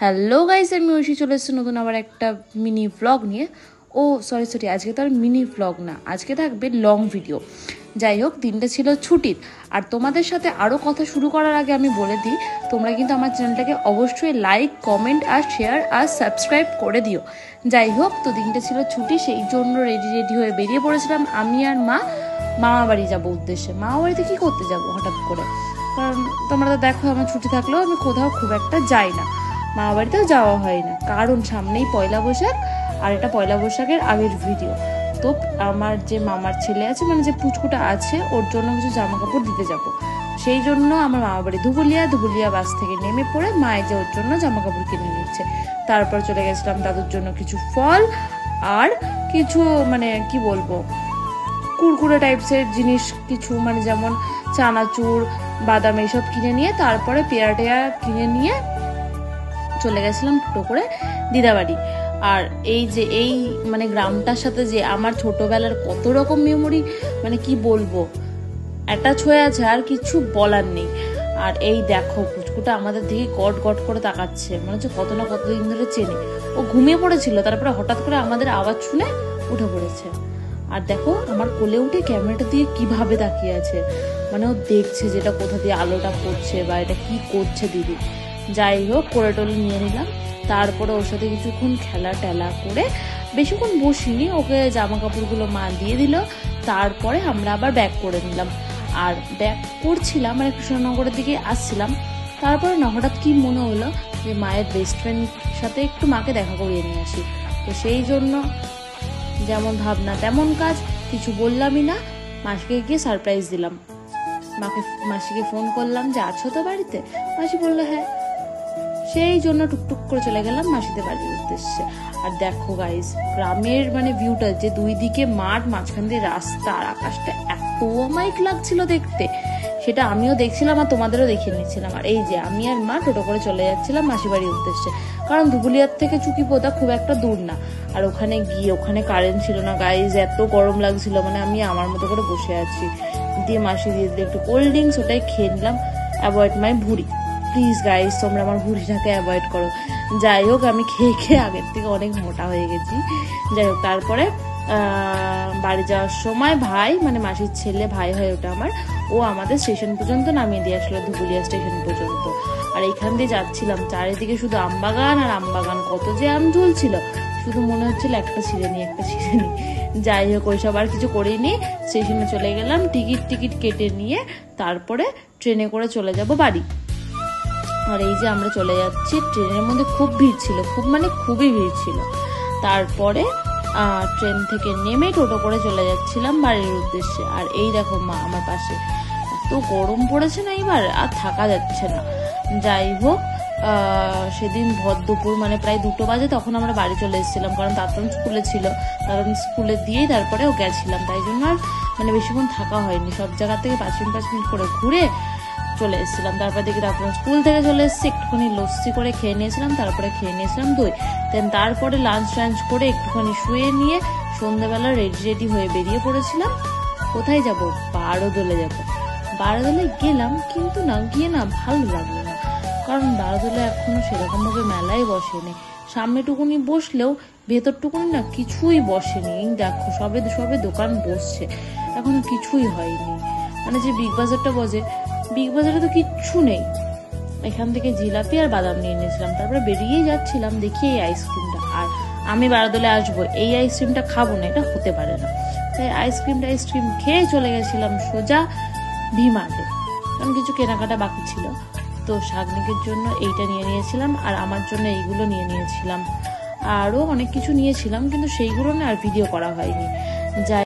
Hello guys, আমি ঐশী চলে এসেছি নতুন আবার একটা মিনি ব্লগ নিয়ে। ও সরি আজকে তো আর মিনি ব্লগ না, আজকে থাকবে লং ভিডিও। যাই হোক, দিনটা ছিল ছুটির। আর তোমাদের সাথে আরও কথা শুরু করার আগে আমি বলে দিই, তোমরা কিন্তু আমার চ্যানেলটাকে অবশ্যই লাইক, কমেন্ট আর শেয়ার আর সাবস্ক্রাইব করে দিও। যাই হোক, তো দিনটা ছিল ছুটি, সেই জন্য রেডি হয়ে বেরিয়ে পড়েছিলাম আমি আর মামা বাড়ি যাবো উদ্দেশ্যে। মামা বাড়িতে কী করতে যাবো হঠাৎ করে, কারণ তোমরা তো দেখো আমার ছুটি থাকলেও আমি কোথাও খুব একটা যাই না, মামা বাড়িতেও যাওয়া হয় না, কারণ সামনেই পয়লা বৈশাখ। আর এটা পয়লা বৈশাখের আগের ভিডিও। তো আমার যে মামার ছেলে আছে, মানে যে পুচকুটা আছে, ওর জন্য কিছু জামা কাপড় দিতে যাব। সেই জন্য আমার মামা বাড়ি ধুবুলিয়া বাস থেকে নেমে পড়ে মায়ের যে ওর জন্য জামা কাপড় কিনে নিচ্ছে। তারপর চলে গেছিলাম দাদুর জন্য কিছু ফল আর কিছু মানে কি বলবো কুরকুরে টাইপসের জিনিস কিছু, মানে যেমন চানাচুর, বাদাম এইসব কিনে নিয়ে তারপরে পেয়ারা টেয়ারা কিনে নিয়ে চলে গেছিলাম টোটো করে দিদাবাড়ি। আর এই মানে গ্রামটার সাথে যে আমার ছোটবেলার কত রকম মেমোরি, মানে কি বলবো, অ্যাটাচ হয়ে আছে, আর কিছু বলার নেই। আর এই দেখো পুচকুটা আমাদের দিকে গট করে তাকাচ্ছে, মনে হচ্ছে কত না কতদিন ধরে চেনে। ও ঘুমিয়ে পড়েছিল, তারপরে হঠাৎ করে আমাদের আওয়াজ শুনে উঠে পড়েছে। আর দেখো আমার কোলে উঠে ক্যামেরাটা দিয়ে কিভাবে তাকিয়ে আছে, মানে ও দেখছে যেটা কোথা দিয়ে আলোটা পড়ছে বা এটা কি করছে দিদি। যাই হোক, করে টোলে নিয়ে নিলাম। তারপরে ওর সাথে কিছুক্ষণ খেলা টেলা করে বেশিক্ষণ বসিনি, ওকে জামা কাপড়গুলো মা দিয়ে দিল। তারপরে আমরা আবার ব্যাক করে নিলাম। আর ব্যাক করছিলাম, মানে কৃষ্ণনগরের দিকে আসছিলাম। তারপরে না হঠাৎ কি মনে হলো যে মায়ের বেস্ট ফ্রেন্ড সাথে একটু মাকে দেখা করিয়ে নিয়ে আসি। তো সেই জন্য যেমন ভাবনা তেমন কাজ, কিছু বললামই না, মাসিকে গিয়ে সারপ্রাইজ দিলাম। মাসিকে ফোন করলাম যে আছো তো বাড়িতে, মাসি বললো হ্যাঁ। সেই জন্য টুকটুক করে চলে গেলাম মাসিদের বাড়ির উদ্দেশ্যে। আর দেখো গাইস, গ্রামের মানে ভিউটা, যে দুই দিকে মাঠ, মাঝখান দিয়ে রাস্তা, আর আকাশটা এত অমায়িক লাগছিল দেখতে, সেটা আমিও দেখছিলাম আর তোমাদেরও দেখিয়ে নিচ্ছিলাম। আর এই যে আমি আর মা টোটো করে চলে যাচ্ছিলাম মাসি বাড়ির উদ্দেশ্যে, কারণ ধুবুলিয়ার থেকে চুকিপোতা খুব একটা দূর না। আর ওখানে গিয়ে ওখানে কারেন্ট ছিল না গাইস, এত গরম লাগছিল, মানে আমি আমার মতো করে বসে আছি। দিয়ে মাসি দিয়ে দিলে একটু কোল্ড ড্রিঙ্কস, ওটাই খেয়ে নিলাম। অ্যাভয়েড মাই ভুঁড়ি, প্লিজ গাইস, তোমরা আমার ভুঁড়িটাকে অ্যাভয়েড করো। যাই হোক, আমি খেয়ে আগের থেকে অনেক মোটা হয়ে গেছি। যাই হোক, তারপরে বাড়ি যাওয়ার সময় ভাই, মানে মাসির ছেলে, ভাই হয় ওটা আমার, ও আমাদের স্টেশন পর্যন্ত নামিয়ে দিয়ে আসলো, ধুবুলিয়া স্টেশন পর্যন্ত। আর এইখান দিয়ে যাচ্ছিলাম, চারিদিকে শুধু আমবাগান আর আমবাগান, কত যে আম ঝুলছিল, শুধু মনে হচ্ছিল একটা ছিঁড়ে নি। যাই হোক, ওইসব আর কিছু করিনি, স্টেশনে চলে গেলাম, টিকিট কেটে নিয়ে তারপরে ট্রেনে করে চলে যাব বাড়ি। আর এই যে আমরা চলে যাচ্ছি, ট্রেনের মধ্যে খুব ভিড় ছিল, খুবই ভিড় ছিল। তারপরে ট্রেন থেকে নেমে টোটো করে চলে যাচ্ছিলাম বাড়ির উদ্দেশ্যে। আর এই দেখো মা আমার পাশে, এত গরম পড়েছে না এবার, আর থাকা যাচ্ছে না। যাই হোক, সেদিন ভর দুপুর, মানে প্রায় 2টো বাজে, তখন আমরা বাড়ি চলে এসেছিলাম, কারণ তারপরে স্কুলে ছিল, কারণ স্কুলে দিয়েই তারপরে ও গেছিলাম। তাই জন্য আর মানে বেশিক্ষণ থাকা হয়নি, সব জায়গা থেকে 5 মিনিট করে ঘুরে চলে এসেছিলাম। তারপর দেখি তারপরে স্কুল থেকে চলে এসেছি, একটুখানি লস্যি করে খেয়ে নিয়েছিলাম, তারপরে খেয়ে নিয়েছিলাম দই। তারপরে লাঞ্চ করে একটুখানি শুয়ে নিয়ে সন্ধ্যাবেলা রেডি হয়ে বেরিয়ে পড়েছিলাম। কোথায় যাব? বারোদোলে যাব। বারোদোলে গেলাম, কিন্তু না গিয়ে না ভালো লাগলো না, কারণ বারোদোলে এখনো সেরকমভাবে মেলায় বসেনি। সামনেটুকুনি বসলেও ভেতরটুকুনি না কিছুই বসেনি। দেখো সবে দোকান বসছে, এখনো কিছুই হয়নি। মানে যে বিগ বাজারটা বসে, বিগ বাজারে তো কিচ্ছু নেই। এখান থেকে জিলাপি আর বাদাম নিয়ে নিয়েছিলাম। তারপরে বেরিয়ে যাচ্ছিলাম, দেখি এই আইসক্রিমটা, আর আমি বারোদোলে আসবো, এই আইসক্রিমটা খাবো না, এটা হতে পারে না। তাই আইসক্রিম খেয়ে চলে গেছিলাম সোজা ভিমার্টে, কারণ কিছু কেনাকাটা বাকি ছিল। তো শাগনিকের জন্য এইটা নিয়ে নিয়েছিলাম, আর আমার জন্য এইগুলো নিয়ে নিয়েছিলাম, আরও অনেক কিছু নিয়েছিলাম, কিন্তু সেইগুলো না আর ভিডিও করা হয়নি। যাই